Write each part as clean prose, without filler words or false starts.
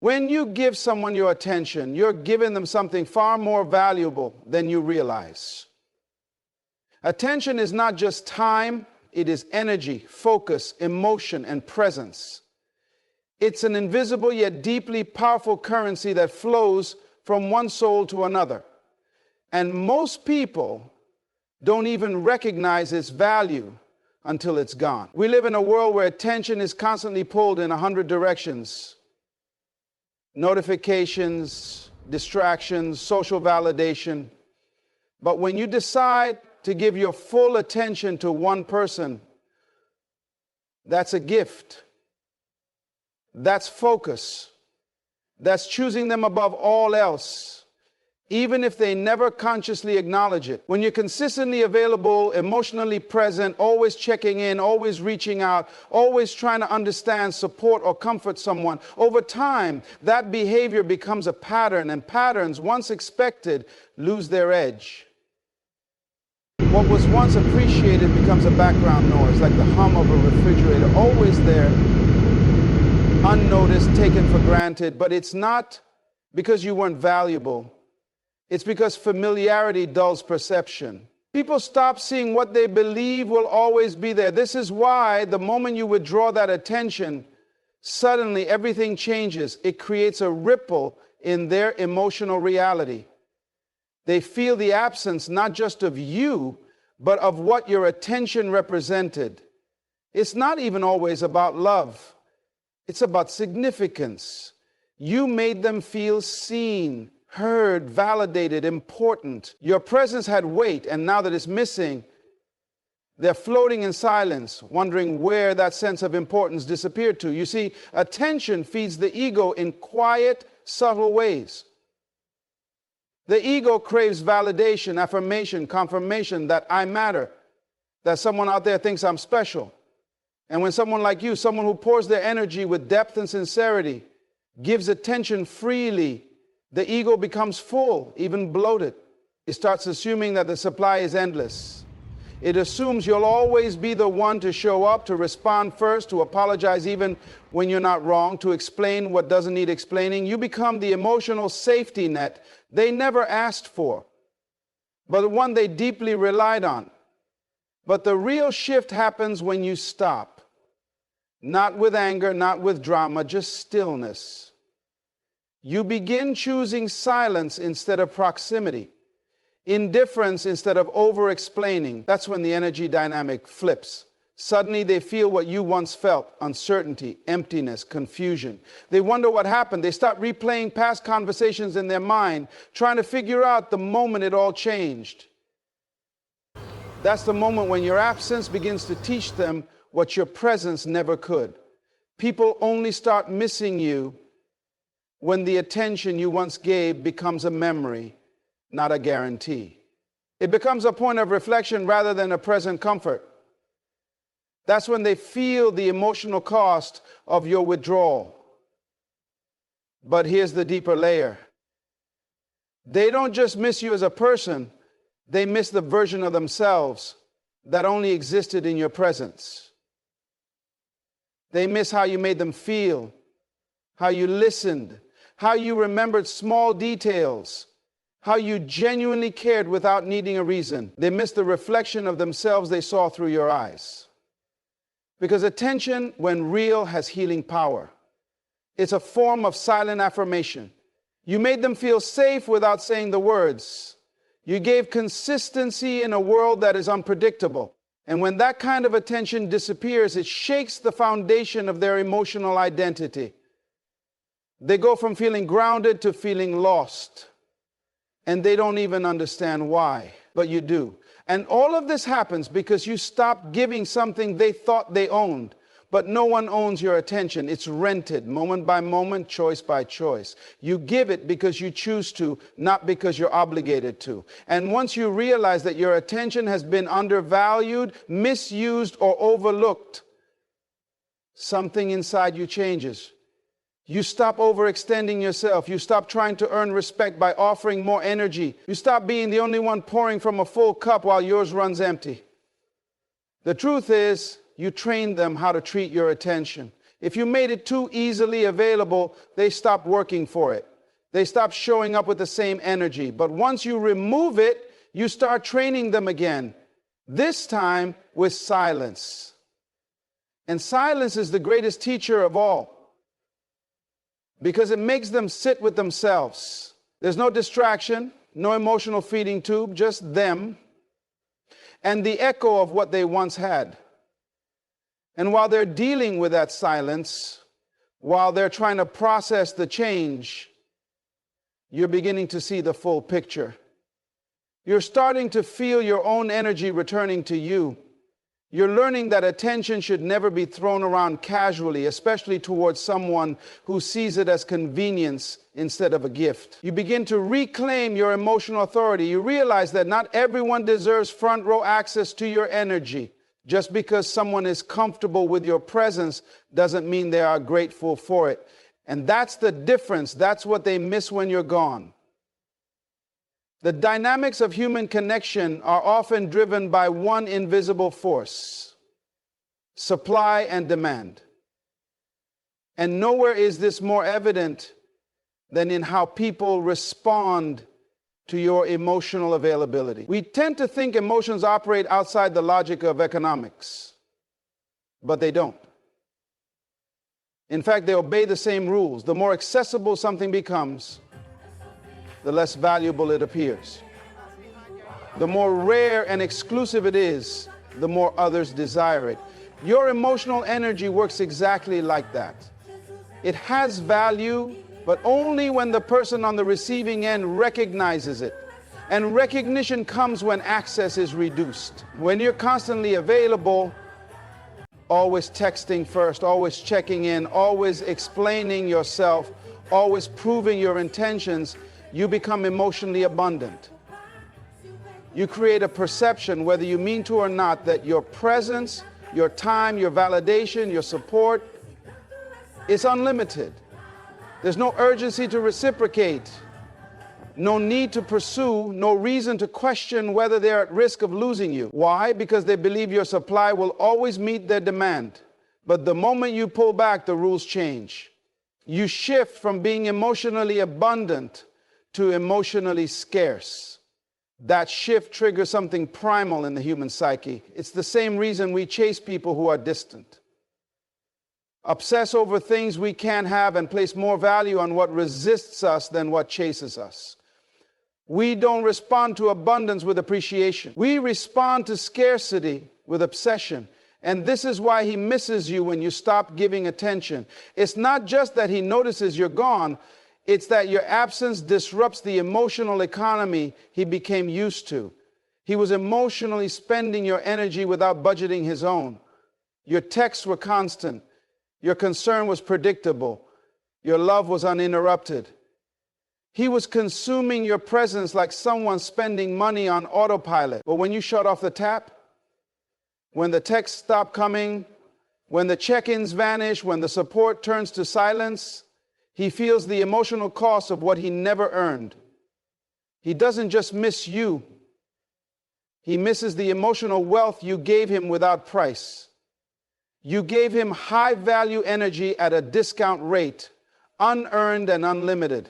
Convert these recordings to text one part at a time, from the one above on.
When you give someone your attention, you're giving them something far more valuable than you realize. Attention is not just time, it is energy, focus, emotion, and presence. It's an invisible yet deeply powerful currency that flows from one soul to another. And most people don't even recognize its value until it's gone. We live in a world where attention is constantly pulled in 100 directions. Notifications, distractions, social validation. But when you decide to give your full attention to one person, that's a gift. That's focus. That's choosing them above all else, even if they never consciously acknowledge it. When you're consistently available, emotionally present, always checking in, always reaching out, always trying to understand, support, or comfort someone, over time, that behavior becomes a pattern, and patterns, once expected, lose their edge. What was once appreciated becomes a background noise, like the hum of a refrigerator, always there, unnoticed, taken for granted. But it's not because you weren't valuable. It's because familiarity dulls perception. People stop seeing what they believe will always be there. This is why the moment you withdraw that attention, suddenly everything changes. It creates a ripple in their emotional reality. They feel the absence not just of you, but of what your attention represented. It's not even always about love. It's about significance. You made them feel seen, heard, validated, important. Your presence had weight, and now that it's missing, they're floating in silence, wondering where that sense of importance disappeared to. You see, attention feeds the ego in quiet, subtle ways. The ego craves validation, affirmation, confirmation that I matter, that someone out there thinks I'm special. And when someone like you, someone who pours their energy with depth and sincerity, gives attention freely, the ego becomes full, even bloated. It starts assuming that the supply is endless. It assumes you'll always be the one to show up, to respond first, to apologize even when you're not wrong, to explain what doesn't need explaining. You become the emotional safety net they never asked for, but the one they deeply relied on. But the real shift happens when you stop. Not with anger, not with drama, just stillness. You begin choosing silence instead of proximity, indifference instead of over-explaining. That's when the energy dynamic flips. Suddenly they feel what you once felt: uncertainty, emptiness, confusion. They wonder what happened. They start replaying past conversations in their mind, trying to figure out the moment it all changed. That's the moment when your absence begins to teach them what your presence never could. People only start missing you when the attention you once gave becomes a memory, not a guarantee. It becomes a point of reflection rather than a present comfort. That's when they feel the emotional cost of your withdrawal. But here's the deeper layer. They don't just miss you as a person, they miss the version of themselves that only existed in your presence. They miss how you made them feel, how you listened, how you remembered small details, how you genuinely cared without needing a reason. They miss the reflection of themselves they saw through your eyes. Because attention, when real, has healing power. It's a form of silent affirmation. You made them feel safe without saying the words. You gave consistency in a world that is unpredictable. And when that kind of attention disappears, it shakes the foundation of their emotional identity. They go from feeling grounded to feeling lost. And they don't even understand why, but you do. And all of this happens because you stopped giving something they thought they owned. But no one owns your attention. It's rented, moment by moment, choice by choice. You give it because you choose to, not because you're obligated to. And once you realize that your attention has been undervalued, misused, or overlooked, something inside you changes. You stop overextending yourself. You stop trying to earn respect by offering more energy. You stop being the only one pouring from a full cup while yours runs empty. The truth is, you trained them how to treat your attention. If you made it too easily available, they stop working for it. They stop showing up with the same energy. But once you remove it, you start training them again, this time with silence. And silence is the greatest teacher of all, because it makes them sit with themselves. There's no distraction, no emotional feeding tube, just them and the echo of what they once had. And while they're dealing with that silence, while they're trying to process the change, you're beginning to see the full picture. You're starting to feel your own energy returning to you. You're learning that attention should never be thrown around casually, especially towards someone who sees it as convenience instead of a gift. You begin to reclaim your emotional authority. You realize that not everyone deserves front row access to your energy. Just because someone is comfortable with your presence doesn't mean they are grateful for it. And that's the difference. That's what they miss when you're gone. The dynamics of human connection are often driven by one invisible force: supply and demand. And nowhere is this more evident than in how people respond to your emotional availability. We tend to think emotions operate outside the logic of economics, but they don't. In fact, they obey the same rules. The more accessible something becomes, the less valuable it appears. The more rare and exclusive it is, the more others desire it. Your emotional energy works exactly like that. It has value, but only when the person on the receiving end recognizes it. And recognition comes when access is reduced. When you're constantly available, always texting first, always checking in, always explaining yourself, always proving your intentions, you become emotionally abundant. You create a perception, whether you mean to or not, that your presence, your time, your validation, your support is unlimited. There's no urgency to reciprocate, no need to pursue, no reason to question whether they're at risk of losing you. Why? Because they believe your supply will always meet their demand. But the moment you pull back, the rules change. You shift from being emotionally abundant to emotionally scarce. That shift triggers something primal in the human psyche. It's the same reason we chase people who are distant, obsess over things we can't have, and place more value on what resists us than what chases us. We don't respond to abundance with appreciation. We respond to scarcity with obsession. And this is why he misses you when you stop giving attention. It's not just that he notices you're gone. It's that your absence disrupts the emotional economy he became used to. He was emotionally spending your energy without budgeting his own. Your texts were constant. Your concern was predictable. Your love was uninterrupted. He was consuming your presence like someone spending money on autopilot. But when you shut off the tap, when the texts stop coming, when the check-ins vanish, when the support turns to silence, he feels the emotional cost of what he never earned. He doesn't just miss you. He misses the emotional wealth you gave him without price. You gave him high-value energy at a discount rate, unearned and unlimited.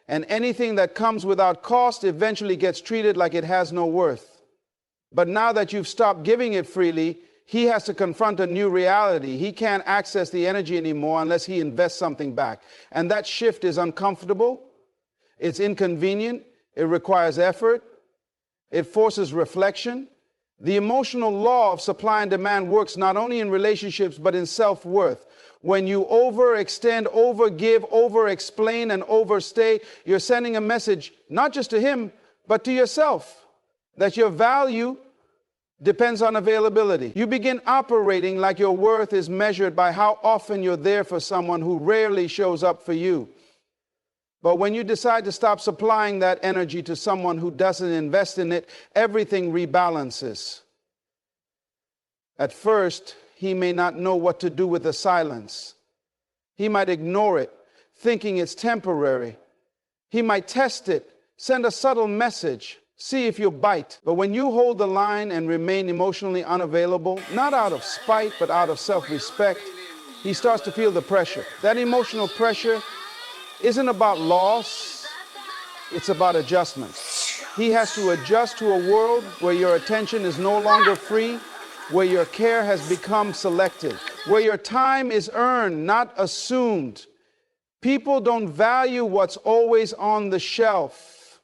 And anything that comes without cost eventually gets treated like it has no worth. But now that you've stopped giving it freely, he has to confront a new reality. He can't access the energy anymore unless he invests something back. And that shift is uncomfortable. It's inconvenient. It requires effort. It forces reflection. The emotional law of supply and demand works not only in relationships, but in self-worth. When you overextend, overgive, overexplain, and overstay, you're sending a message not just to him, but to yourself, that your value depends on availability. You begin operating like your worth is measured by how often you're there for someone who rarely shows up for you. But when you decide to stop supplying that energy to someone who doesn't invest in it, everything rebalances. At first, he may not know what to do with the silence. He might ignore it, thinking it's temporary. He might test it, send a subtle message, see if you'll bite. But when you hold the line and remain emotionally unavailable, not out of spite, but out of self-respect, he starts to feel the pressure. That emotional pressure isn't about loss, it's about adjustment. He has to adjust to a world where your attention is no longer free, where your care has become selective, where your time is earned, not assumed. People don't value what's always on the shelf.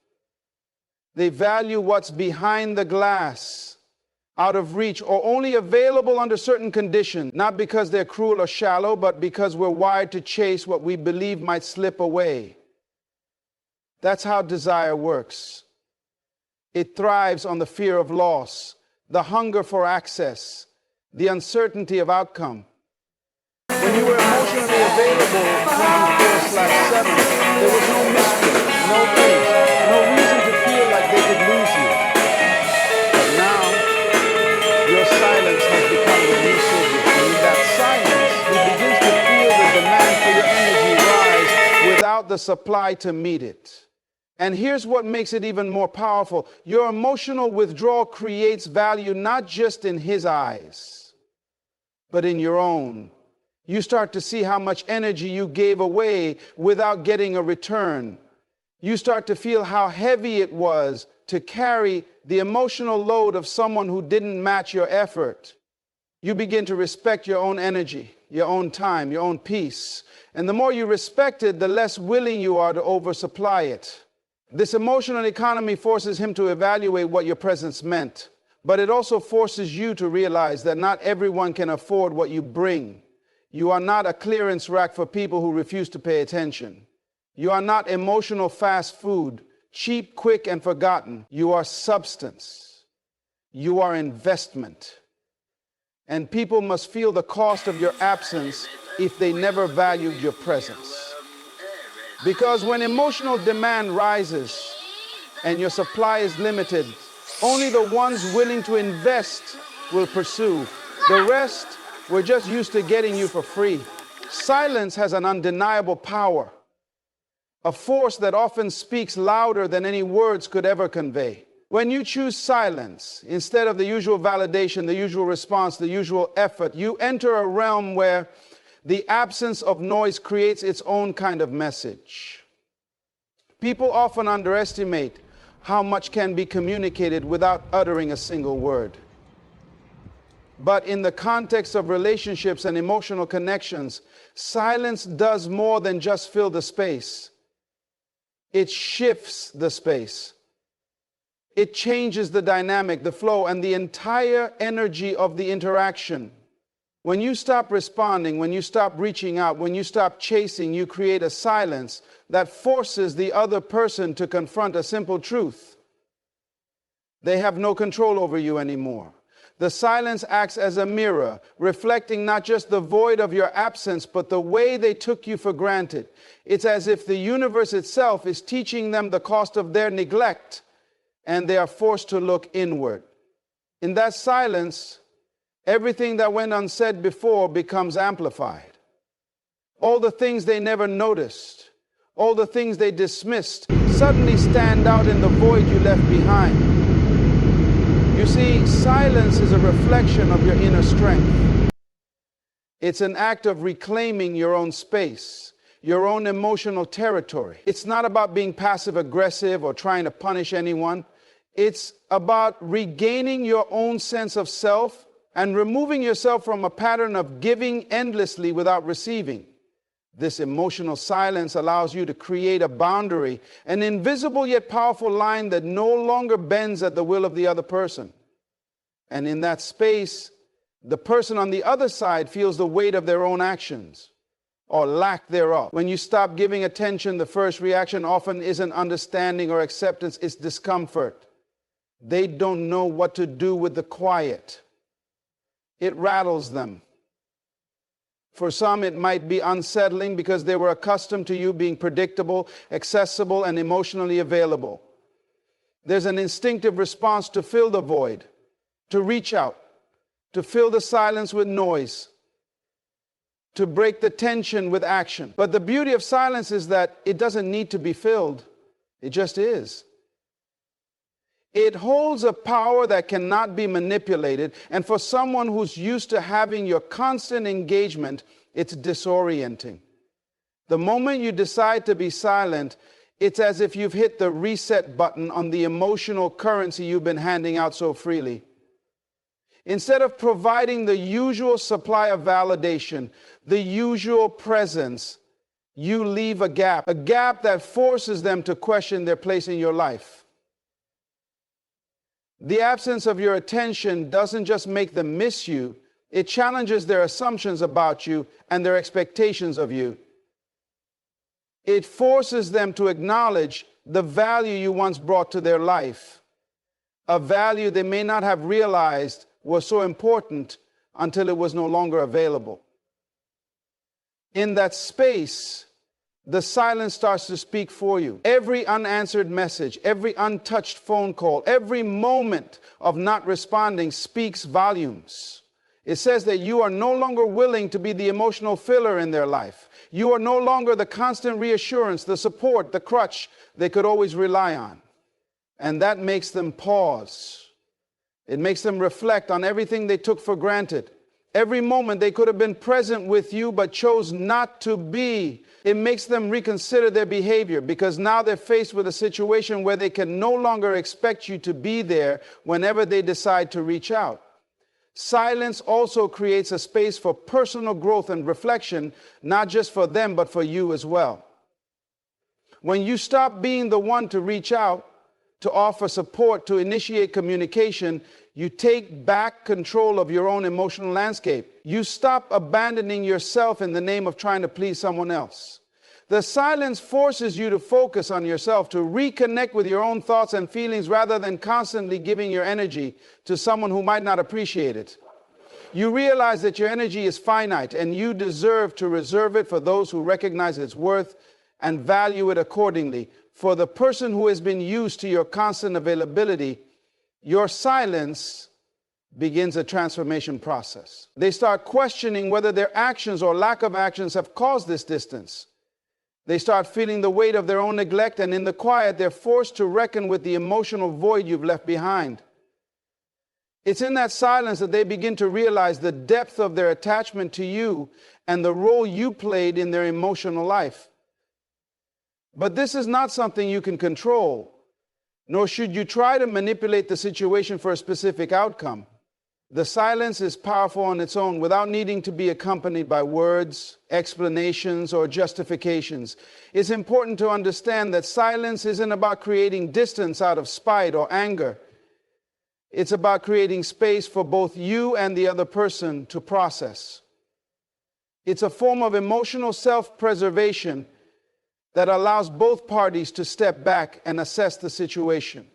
They value what's behind the glass, out of reach, or only available under certain conditions, not because they're cruel or shallow, but because we're wired to chase what we believe might slip away. That's how desire works. It thrives on the fear of loss, the hunger for access, the uncertainty of outcome. When you were emotionally available 24/7, there was no mystery, no pain, no reason to feel like they could lose you. But now, your silence has become the new savior. And in that silence, he begins to feel the demand for your energy rise without the supply to meet it. And here's what makes it even more powerful. Your emotional withdrawal creates value not just in his eyes, but in your own. You start to see how much energy you gave away without getting a return. You start to feel how heavy it was to carry the emotional load of someone who didn't match your effort. You begin to respect your own energy, your own time, your own peace. And the more you respect it, the less willing you are to oversupply it. This emotional economy forces him to evaluate what your presence meant. But it also forces you to realize that not everyone can afford what you bring. You are not a clearance rack for people who refuse to pay attention. You are not emotional fast food, cheap, quick, and forgotten. You are substance. You are investment. And people must feel the cost of your absence if they never valued your presence. Because when emotional demand rises and your supply is limited, only the ones willing to invest will pursue. The rest, we're just used to getting you for free. Silence has an undeniable power, a force that often speaks louder than any words could ever convey. When you choose silence instead of the usual validation, the usual response, the usual effort, you enter a realm where the absence of noise creates its own kind of message. People often underestimate how much can be communicated without uttering a single word. But in the context of relationships and emotional connections, silence does more than just fill the space. It shifts the space. It changes the dynamic, the flow, and the entire energy of the interaction. When you stop responding, when you stop reaching out, when you stop chasing, you create a silence that forces the other person to confront a simple truth. They have no control over you anymore. The silence acts as a mirror, reflecting not just the void of your absence, but the way they took you for granted. It's as if the universe itself is teaching them the cost of their neglect, and they are forced to look inward. In that silence, everything that went unsaid before becomes amplified. All the things they never noticed, all the things they dismissed, suddenly stand out in the void you left behind. You see, silence is a reflection of your inner strength. It's an act of reclaiming your own space, your own emotional territory. It's not about being passive-aggressive or trying to punish anyone. It's about regaining your own sense of self and removing yourself from a pattern of giving endlessly without receiving. This emotional silence allows you to create a boundary, an invisible yet powerful line that no longer bends at the will of the other person. And in that space, the person on the other side feels the weight of their own actions or lack thereof. When you stop giving attention, the first reaction often isn't understanding or acceptance, it's discomfort. They don't know what to do with the quiet. It rattles them. For some, it might be unsettling because they were accustomed to you being predictable, accessible, and emotionally available. There's an instinctive response to fill the void, to reach out, to fill the silence with noise, to break the tension with action. But the beauty of silence is that it doesn't need to be filled. It just is. It holds a power that cannot be manipulated, and for someone who's used to having your constant engagement, It's disorienting. The moment you decide to be silent, it's as if you've hit the reset button on the emotional currency you've been handing out so freely. Instead of providing the usual supply of validation, the usual presence, you leave a gap that forces them to question their place in your life. The absence of your attention doesn't just make them miss you, it challenges their assumptions about you and their expectations of you. It forces them to acknowledge the value you once brought to their life, a value they may not have realized was so important until it was no longer available. In that space, the silence starts to speak for you. Every unanswered message, every untouched phone call, every moment of not responding speaks volumes. It says that you are no longer willing to be the emotional filler in their life. You are no longer the constant reassurance, the support, the crutch they could always rely on. And that makes them pause. It makes them reflect on everything they took for granted. Every moment they could have been present with you but chose not to be. It makes them reconsider their behavior because now they're faced with a situation where they can no longer expect you to be there whenever they decide to reach out. Silence also creates a space for personal growth and reflection, not just for them, but for you as well. When you stop being the one to reach out, to offer support, to initiate communication, you take back control of your own emotional landscape. You stop abandoning yourself in the name of trying to please someone else. The silence forces you to focus on yourself, to reconnect with your own thoughts and feelings rather than constantly giving your energy to someone who might not appreciate it. You realize that your energy is finite and you deserve to reserve it for those who recognize its worth and value it accordingly. For the person who has been used to your constant availability, your silence begins a transformation process. They start questioning whether their actions or lack of actions have caused this distance. They start feeling the weight of their own neglect, and in the quiet, they're forced to reckon with the emotional void you've left behind. It's in that silence that they begin to realize the depth of their attachment to you and the role you played in their emotional life. But this is not something you can control, nor should you try to manipulate the situation for a specific outcome. The silence is powerful on its own without needing to be accompanied by words, explanations, or justifications. It's important to understand that silence isn't about creating distance out of spite or anger. It's about creating space for both you and the other person to process. It's a form of emotional self-preservation that allows both parties to step back and assess the situation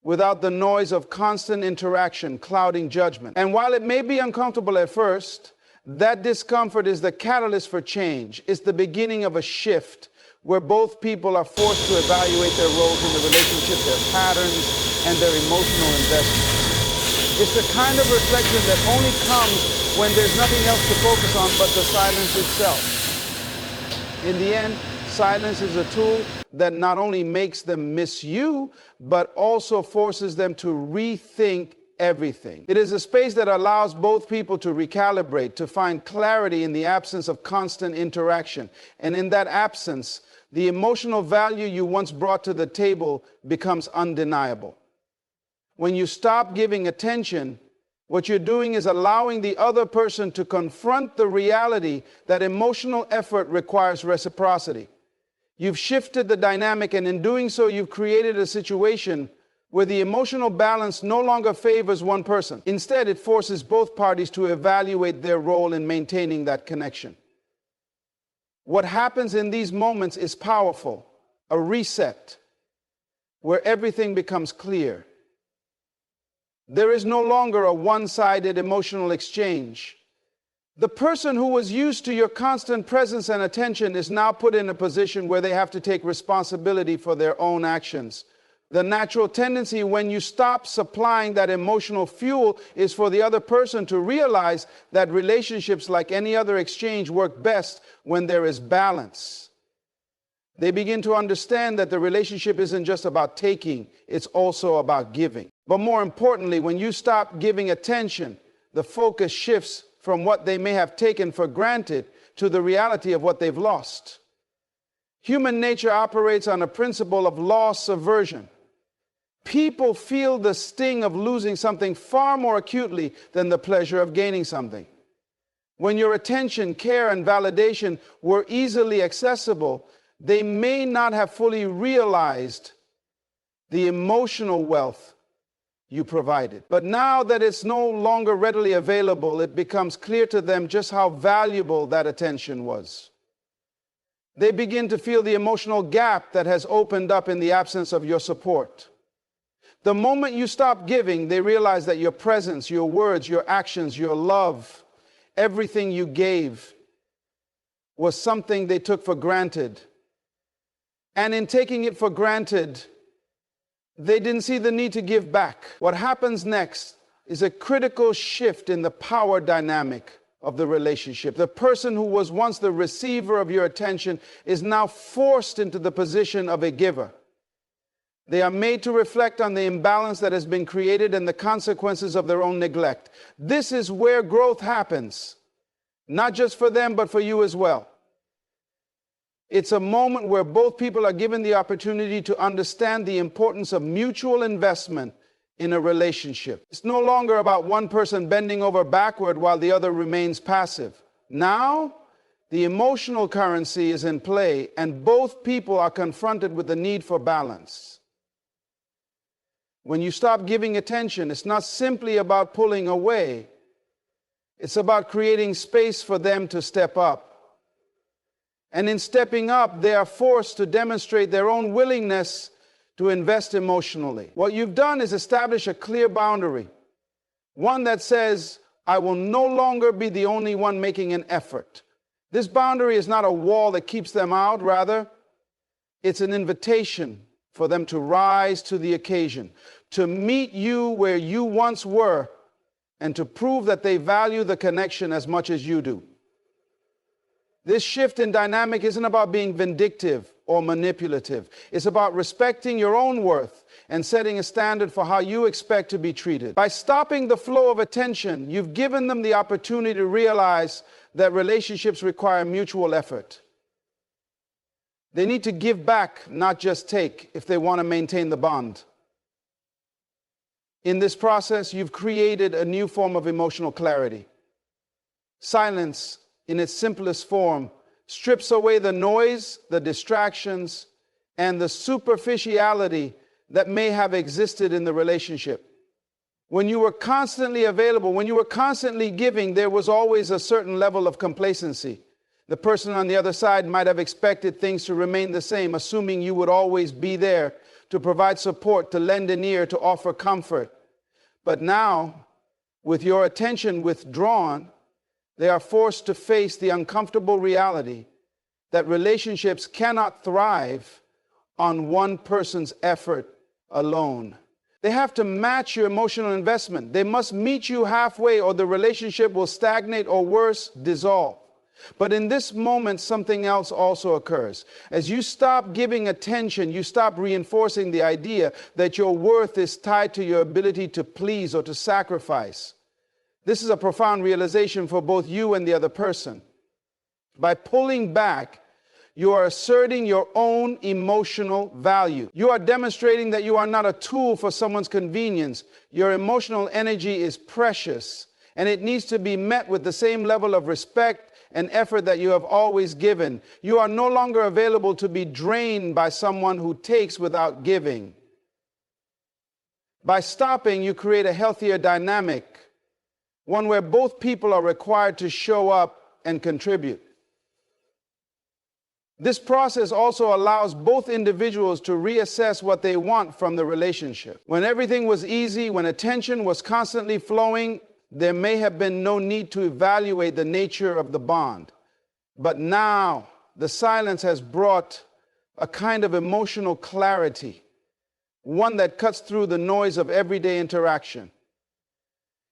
without the noise of constant interaction clouding judgment. And while it may be uncomfortable at first, that discomfort is the catalyst for change. It's the beginning of a shift where both people are forced to evaluate their roles in the relationship, their patterns, and their emotional investments. It's the kind of reflection that only comes when there's nothing else to focus on but the silence itself. In the end, silence is a tool that not only makes them miss you, but also forces them to rethink everything. It is a space that allows both people to recalibrate, to find clarity in the absence of constant interaction. And in that absence, the emotional value you once brought to the table becomes undeniable. When you stop giving attention, what you're doing is allowing the other person to confront the reality that emotional effort requires reciprocity. You've shifted the dynamic, and in doing so, you've created a situation where the emotional balance no longer favors one person. Instead, it forces both parties to evaluate their role in maintaining that connection. What happens in these moments is powerful, a reset where everything becomes clear. There is no longer a one-sided emotional exchange. The person who was used to your constant presence and attention is now put in a position where they have to take responsibility for their own actions. The natural tendency when you stop supplying that emotional fuel is for the other person to realize that relationships, like any other exchange, work best when there is balance. They begin to understand that the relationship isn't just about taking, it's also about giving. But more importantly, when you stop giving attention, the focus shifts from what they may have taken for granted to the reality of what they've lost. Human nature operates on a principle of loss aversion. People feel the sting of losing something far more acutely than the pleasure of gaining something. When your attention, care, and validation were easily accessible, they may not have fully realized the emotional wealth you provided. But now that it's no longer readily available, it becomes clear to them just how valuable that attention was. They begin to feel the emotional gap that has opened up in the absence of your support. The moment you stop giving, they realize that your presence, your words, your actions, your love, everything you gave was something they took for granted. And in taking it for granted, they didn't see the need to give back. What happens next is a critical shift in the power dynamic of the relationship. The person who was once the receiver of your attention is now forced into the position of a giver. They are made to reflect on the imbalance that has been created and the consequences of their own neglect. This is where growth happens, not just for them, but for you as well. It's a moment where both people are given the opportunity to understand the importance of mutual investment in a relationship. It's no longer about one person bending over backward while the other remains passive. Now, the emotional currency is in play, and both people are confronted with the need for balance. When you stop giving attention, it's not simply about pulling away. It's about creating space for them to step up. And in stepping up, they are forced to demonstrate their own willingness to invest emotionally. What you've done is establish a clear boundary, one that says, I will no longer be the only one making an effort. This boundary is not a wall that keeps them out. Rather, it's an invitation for them to rise to the occasion, to meet you where you once were, and to prove that they value the connection as much as you do. This shift in dynamic isn't about being vindictive or manipulative. It's about respecting your own worth and setting a standard for how you expect to be treated. By stopping the flow of attention, you've given them the opportunity to realize that relationships require mutual effort. They need to give back, not just take, if they want to maintain the bond. In this process, you've created a new form of emotional clarity. Silence, in its simplest form, strips away the noise, the distractions, and the superficiality that may have existed in the relationship. When you were constantly available, when you were constantly giving, there was always a certain level of complacency. The person on the other side might have expected things to remain the same, assuming you would always be there to provide support, to lend an ear, to offer comfort. But now, with your attention withdrawn, they are forced to face the uncomfortable reality that relationships cannot thrive on one person's effort alone. They have to match your emotional investment. They must meet you halfway, or the relationship will stagnate or worse, dissolve. But in this moment, something else also occurs. As you stop giving attention, you stop reinforcing the idea that your worth is tied to your ability to please or to sacrifice. This is a profound realization for both you and the other person. By pulling back, you are asserting your own emotional value. You are demonstrating that you are not a tool for someone's convenience. Your emotional energy is precious, and it needs to be met with the same level of respect and effort that you have always given. You are no longer available to be drained by someone who takes without giving. By stopping, you create a healthier dynamic, one where both people are required to show up and contribute. This process also allows both individuals to reassess what they want from the relationship. When everything was easy, when attention was constantly flowing, there may have been no need to evaluate the nature of the bond. But now, the silence has brought a kind of emotional clarity, one that cuts through the noise of everyday interaction.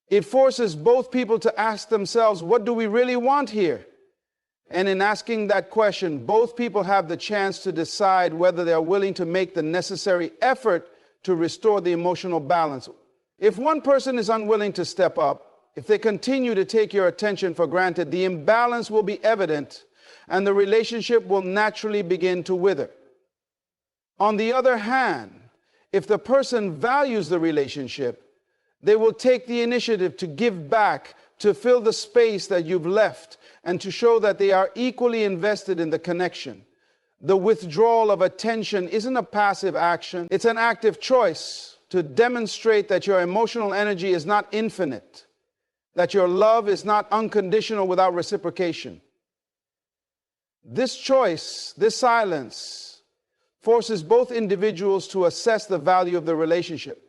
It forces both people to ask themselves, what do we really want here? And in asking that question, both people have the chance to decide whether they are willing to make the necessary effort to restore the emotional balance. If one person is unwilling to step up, if they continue to take your attention for granted, the imbalance will be evident and the relationship will naturally begin to wither. On the other hand, if the person values the relationship, they will take the initiative to give back, to fill the space that you've left, and to show that they are equally invested in the connection. The withdrawal of attention isn't a passive action, it's an active choice to demonstrate that your emotional energy is not infinite, that your love is not unconditional without reciprocation. This choice, this silence, forces both individuals to assess the value of the relationship.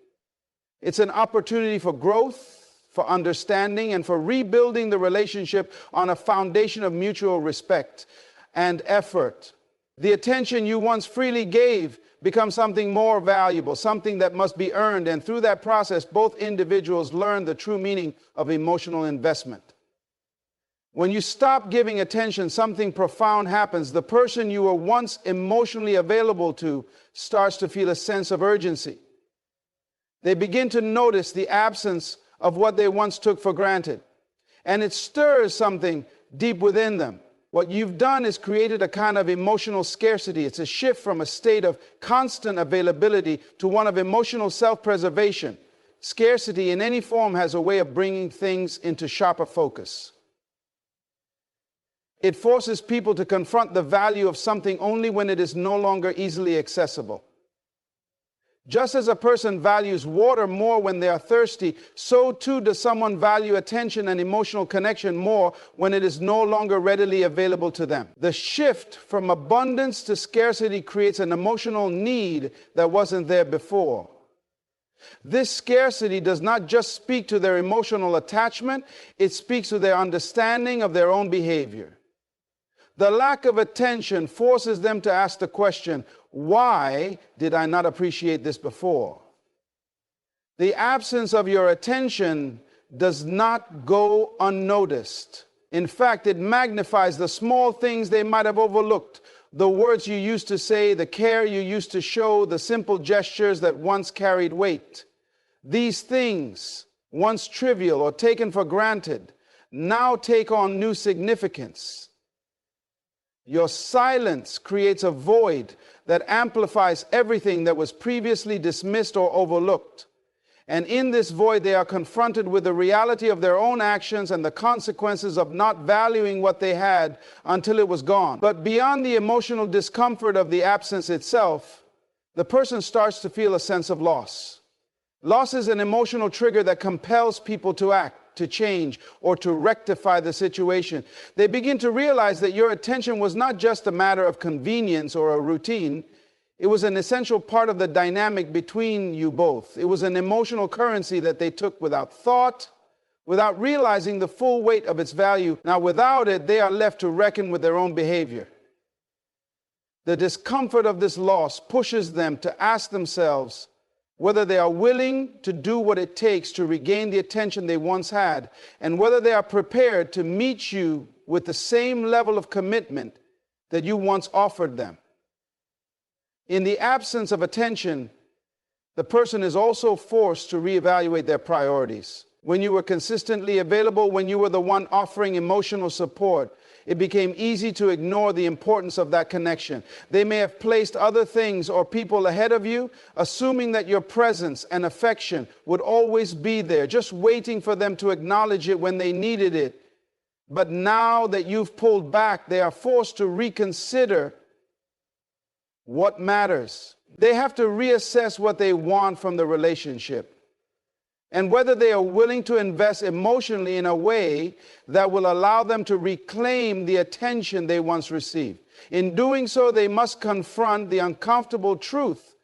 It's an opportunity for growth, for understanding, and for rebuilding the relationship on a foundation of mutual respect and effort. The attention you once freely gave becomes something more valuable, something that must be earned, and through that process, both individuals learn the true meaning of emotional investment. When you stop giving attention, something profound happens. The person you were once emotionally available to starts to feel a sense of urgency. They begin to notice the absence of what they once took for granted, and it stirs something deep within them. What you've done is created a kind of emotional scarcity. It's a shift from a state of constant availability to one of emotional self-preservation. Scarcity in any form has a way of bringing things into sharper focus. It forces people to confront the value of something only when it is no longer easily accessible. Just as a person values water more when they are thirsty, so too does someone value attention and emotional connection more when it is no longer readily available to them. The shift from abundance to scarcity creates an emotional need that wasn't there before. This scarcity does not just speak to their emotional attachment, it speaks to their understanding of their own behavior. The lack of attention forces them to ask the question, why did I not appreciate this before? The absence of your attention does not go unnoticed. In fact, it magnifies the small things they might have overlooked, the words you used to say, the care you used to show, the simple gestures that once carried weight. These things, once trivial or taken for granted, now take on new significance. Your silence creates a void that amplifies everything that was previously dismissed or overlooked. And in this void, they are confronted with the reality of their own actions and the consequences of not valuing what they had until it was gone. But beyond the emotional discomfort of the absence itself, the person starts to feel a sense of loss. Loss is an emotional trigger that compels people to act, to change, or to rectify the situation. They begin to realize that your attention was not just a matter of convenience or a routine. It was an essential part of the dynamic between you both. It was an emotional currency that they took without thought, without realizing the full weight of its value. Now, without it, they are left to reckon with their own behavior. The discomfort of this loss pushes them to ask themselves whether they are willing to do what it takes to regain the attention they once had, and whether they are prepared to meet you with the same level of commitment that you once offered them. In the absence of attention, the person is also forced to reevaluate their priorities. When you were consistently available, when you were the one offering emotional support, it became easy to ignore the importance of that connection. They may have placed other things or people ahead of you, assuming that your presence and affection would always be there, just waiting for them to acknowledge it when they needed it. But now that you've pulled back, they are forced to reconsider what matters. They have to reassess what they want from the relationship, and whether they are willing to invest emotionally in a way that will allow them to reclaim the attention they once received. In doing so, they must confront the uncomfortable truth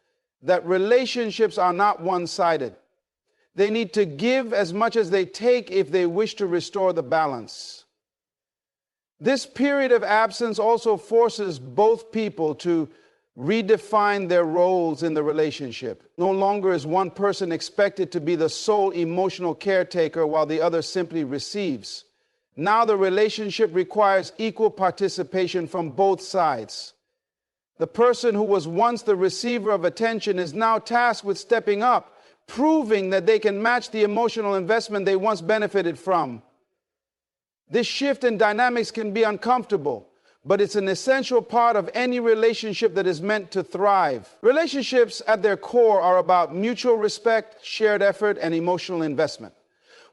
that relationships are not one-sided. They need to give as much as they take if they wish to restore the balance. This period of absence also forces both people to redefine their roles in the relationship. No longer is one person expected to be the sole emotional caretaker while the other simply receives. Now the relationship requires equal participation from both sides. The person who was once the receiver of attention is now tasked with stepping up, proving that they can match the emotional investment they once benefited from. This shift in dynamics can be uncomfortable, but it's an essential part of any relationship that is meant to thrive. Relationships at their core are about mutual respect, shared effort, and emotional investment.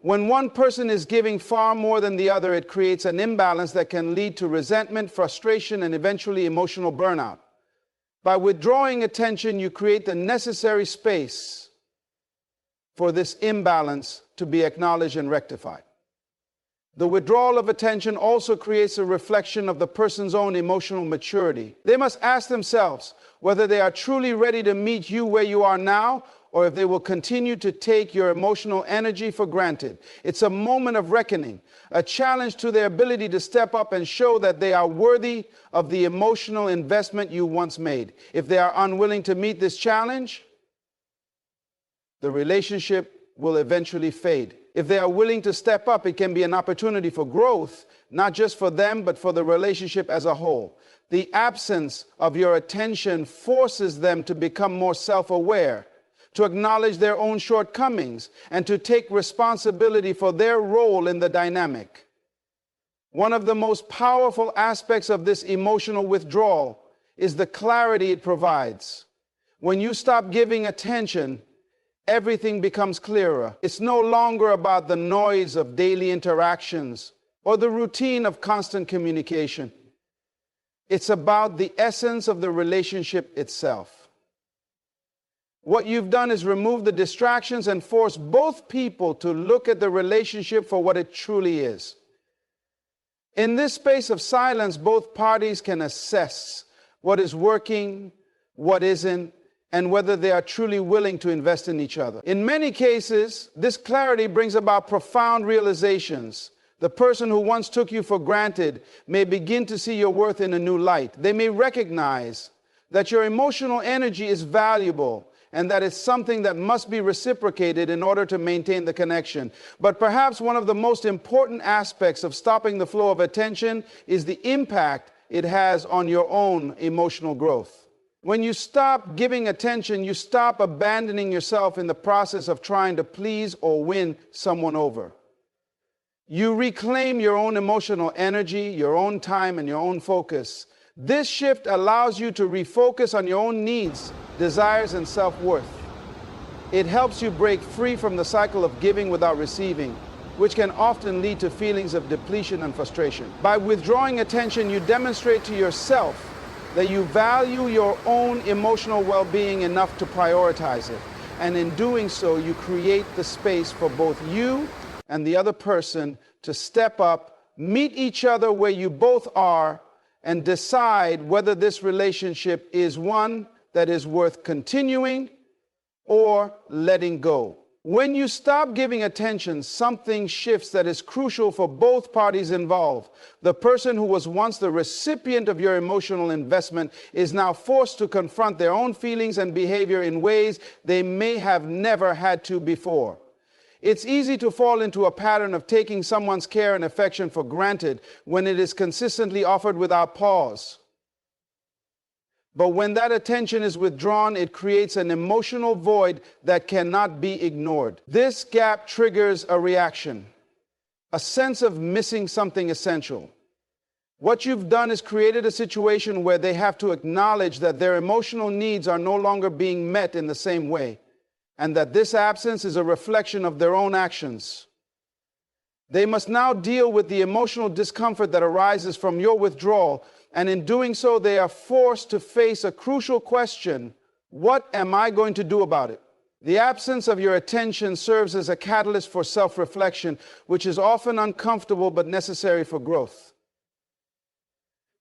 When one person is giving far more than the other, it creates an imbalance that can lead to resentment, frustration, and eventually emotional burnout. By withdrawing attention, you create the necessary space for this imbalance to be acknowledged and rectified. The withdrawal of attention also creates a reflection of the person's own emotional maturity. They must ask themselves whether they are truly ready to meet you where you are now, or if they will continue to take your emotional energy for granted. It's a moment of reckoning, a challenge to their ability to step up and show that they are worthy of the emotional investment you once made. If they are unwilling to meet this challenge, the relationship will eventually fade. If they are willing to step up, it can be an opportunity for growth, not just for them, but for the relationship as a whole. The absence of your attention forces them to become more self-aware, to acknowledge their own shortcomings, and to take responsibility for their role in the dynamic. One of the most powerful aspects of this emotional withdrawal is the clarity it provides. When you stop giving attention, everything becomes clearer. It's no longer about the noise of daily interactions or the routine of constant communication. It's about the essence of the relationship itself. What you've done is remove the distractions and force both people to look at the relationship for what it truly is. In this space of silence, both parties can assess what is working, what isn't, and whether they are truly willing to invest in each other. In many cases, this clarity brings about profound realizations. The person who once took you for granted may begin to see your worth in a new light. They may recognize that your emotional energy is valuable and that it's something that must be reciprocated in order to maintain the connection. But perhaps one of the most important aspects of stopping the flow of attention is the impact it has on your own emotional growth. When you stop giving attention, you stop abandoning yourself in the process of trying to please or win someone over. You reclaim your own emotional energy, your own time, and your own focus. This shift allows you to refocus on your own needs, desires, and self-worth. It helps you break free from the cycle of giving without receiving, which can often lead to feelings of depletion and frustration. By withdrawing attention, you demonstrate to yourself that you value your own emotional well-being enough to prioritize it. And in doing so, you create the space for both you and the other person to step up, meet each other where you both are, and decide whether this relationship is one that is worth continuing or letting go. When you stop giving attention, something shifts that is crucial for both parties involved. The person who was once the recipient of your emotional investment is now forced to confront their own feelings and behavior in ways they may have never had to before. It's easy to fall into a pattern of taking someone's care and affection for granted when it is consistently offered without pause. But when that attention is withdrawn, it creates an emotional void that cannot be ignored. This gap triggers a reaction, a sense of missing something essential. What you've done is created a situation where they have to acknowledge that their emotional needs are no longer being met in the same way, and that this absence is a reflection of their own actions. They must now deal with the emotional discomfort that arises from your withdrawal, and in doing so, they are forced to face a crucial question: what am I going to do about it? The absence of your attention serves as a catalyst for self-reflection, which is often uncomfortable but necessary for growth.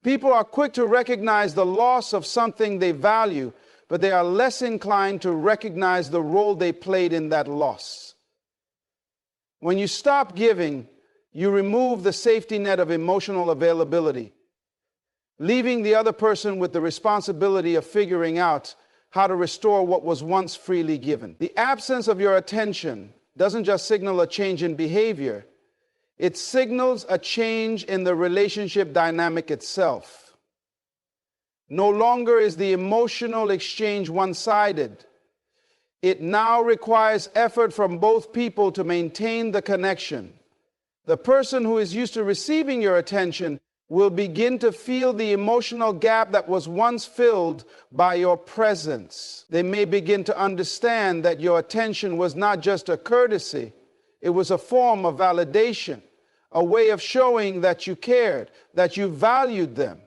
People are quick to recognize the loss of something they value, but they are less inclined to recognize the role they played in that loss. When you stop giving, you remove the safety net of emotional availability, leaving the other person with the responsibility of figuring out how to restore what was once freely given. The absence of your attention doesn't just signal a change in behavior, it signals a change in the relationship dynamic itself. No longer is the emotional exchange one-sided. It now requires effort from both people to maintain the connection. The person who is used to receiving your attention will begin to feel the emotional gap that was once filled by your presence. They may begin to understand that your attention was not just a courtesy, it was a form of validation, a way of showing that you cared, that you valued them.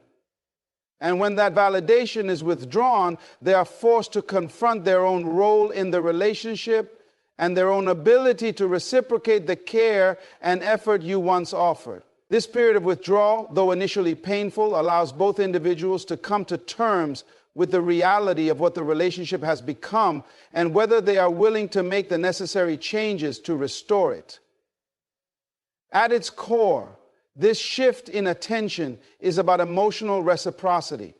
And when that validation is withdrawn, they are forced to confront their own role in the relationship and their own ability to reciprocate the care and effort you once offered. This period of withdrawal, though initially painful, allows both individuals to come to terms with the reality of what the relationship has become and whether they are willing to make the necessary changes to restore it. At its core, this shift in attention is about emotional reciprocity.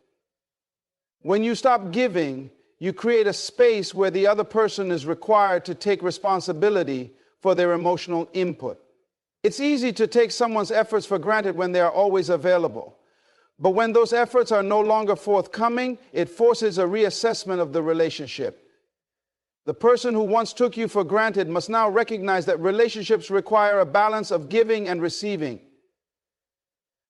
When you stop giving, you create a space where the other person is required to take responsibility for their emotional input. It's easy to take someone's efforts for granted when they are always available. But when those efforts are no longer forthcoming, it forces a reassessment of the relationship. The person who once took you for granted must now recognize that relationships require a balance of giving and receiving.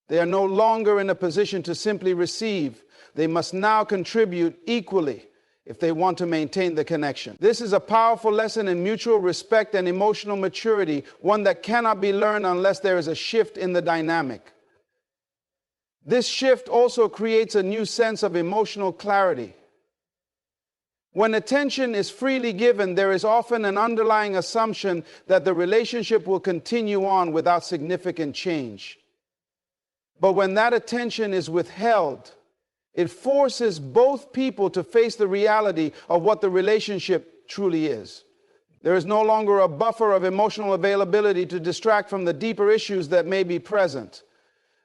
They are no longer in a position to simply receive. They must now contribute equally if they want to maintain the connection. This is a powerful lesson in mutual respect and emotional maturity, one that cannot be learned unless there is a shift in the dynamic. This shift also creates a new sense of emotional clarity. When attention is freely given, there is often an underlying assumption that the relationship will continue on without significant change. But when that attention is withheld, it forces both people to face the reality of what the relationship truly is. There is no longer a buffer of emotional availability to distract from the deeper issues that may be present.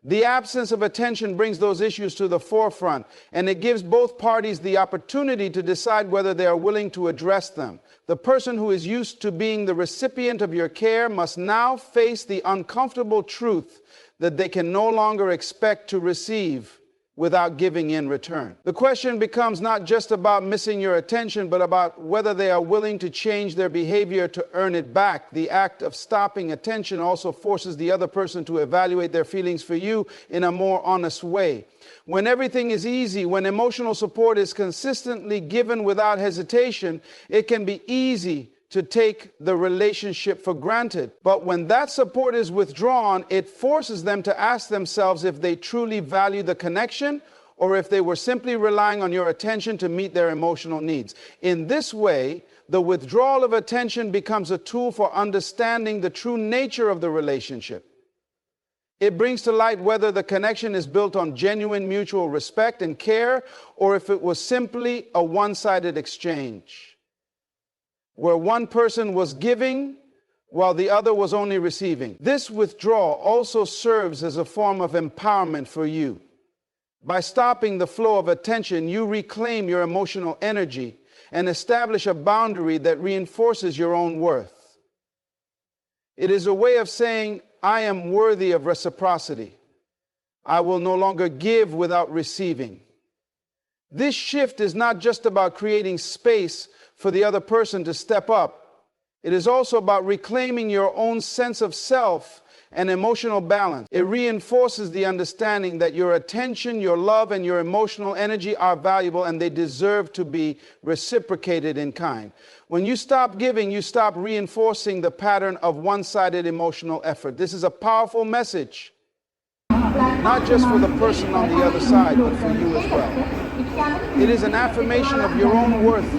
The absence of attention brings those issues to the forefront, and it gives both parties the opportunity to decide whether they are willing to address them. The person who is used to being the recipient of your care must now face the uncomfortable truth that they can no longer expect to receive without giving in return. The question becomes not just about missing your attention, but about whether they are willing to change their behavior to earn it back. The act of stopping attention also forces the other person to evaluate their feelings for you in a more honest way. When everything is easy, when emotional support is consistently given without hesitation, it can be easy to take the relationship for granted. But when that support is withdrawn, it forces them to ask themselves if they truly value the connection or if they were simply relying on your attention to meet their emotional needs. In this way, the withdrawal of attention becomes a tool for understanding the true nature of the relationship. It brings to light whether the connection is built on genuine mutual respect and care, or if it was simply a one-sided exchange, where one person was giving while the other was only receiving. This withdrawal also serves as a form of empowerment for you. By stopping the flow of attention, you reclaim your emotional energy and establish a boundary that reinforces your own worth. It is a way of saying, I am worthy of reciprocity. I will no longer give without receiving. This shift is not just about creating space for the other person to step up. It is also about reclaiming your own sense of self and emotional balance. It reinforces the understanding that your attention, your love, and your emotional energy are valuable and they deserve to be reciprocated in kind. When you stop giving, you stop reinforcing the pattern of one-sided emotional effort. This is a powerful message, not just for the person on the other side, but for you as well. It is an affirmation of your own worth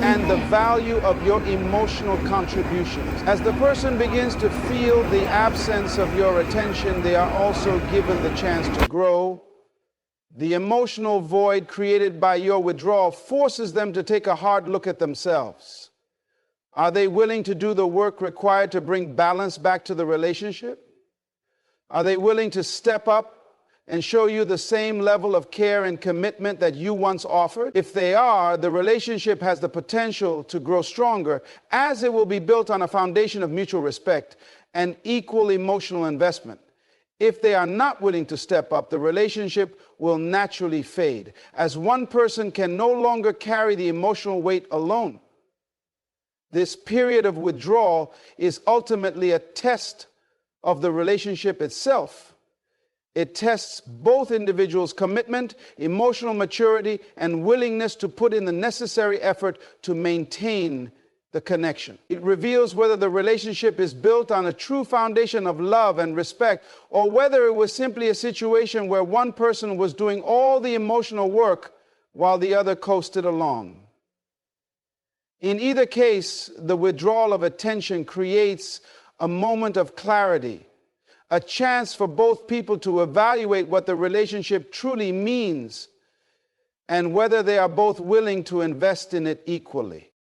and the value of your emotional contributions. As the person begins to feel the absence of your attention, they are also given the chance to grow. The emotional void created by your withdrawal forces them to take a hard look at themselves. Are they willing to do the work required to bring balance back to the relationship? Are they willing to step up and show you the same level of care and commitment that you once offered? If they are, the relationship has the potential to grow stronger, as it will be built on a foundation of mutual respect and equal emotional investment. If they are not willing to step up, the relationship will naturally fade, as one person can no longer carry the emotional weight alone. This period of withdrawal is ultimately a test of the relationship itself. It tests both individuals' commitment, emotional maturity, and willingness to put in the necessary effort to maintain the connection. It reveals whether the relationship is built on a true foundation of love and respect, or whether it was simply a situation where one person was doing all the emotional work while the other coasted along. In either case, the withdrawal of attention creates a moment of clarity, a chance for both people to evaluate what the relationship truly means and whether they are both willing to invest in it equally.